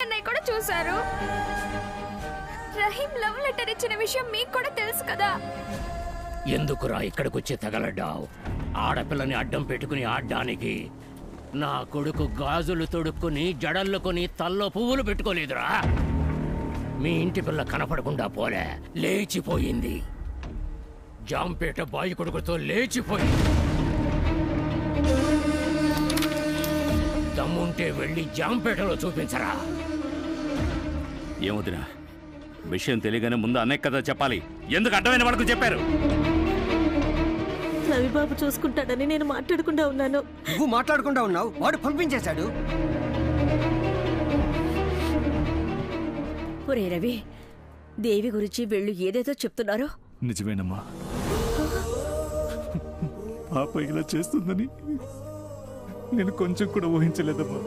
అన్నయ్య కూడా చూశారు. రహీం లవ్ లెటర్ ఇచ్చిన విషయం మీకు కూడా తెలుసు కదా. ఎందుకురా ఇక్కడికొచ్చి తగలడ్డావు? ఆడపిల్లని అడ్డం పెట్టుకుని ఆడ్డానికి. నా కొడుకు గాజులు తొడుక్కుని జడల్లుకొని తల్లో పువ్వులు పెట్టుకోలేదురా. మీ ఇంటి పిల్ల కనపడకుండా పోలే, లేచిపోయింది. జాంపేట బాయి కొడుకుతో లేచిపోయింది. దమ్ముంటే వెళ్ళి జాంపేటలో చూపించరా. ఏమొదినా, విషయం తెలియగానే ముందు అన్నయ్య కదా చెప్పాలి. ఎందుకు అడ్డమైన వరకు చెప్పారు? రవిబాబు చూసుకుంటాడని నేను మాట్లాడకుండా ఉన్నాను. నువ్వు మాట్లాడకుండా ఉన్నావు, వాడు పంపించేశాడు. ఒరే రవి, దేవి గురించి వీళ్ళు ఏదేదో చెప్తున్నారో నిజమేనమ్మా. పాప ఇలా చేస్తుందని నేను కొంచెం కూడా ఊహించలేదమ్మా.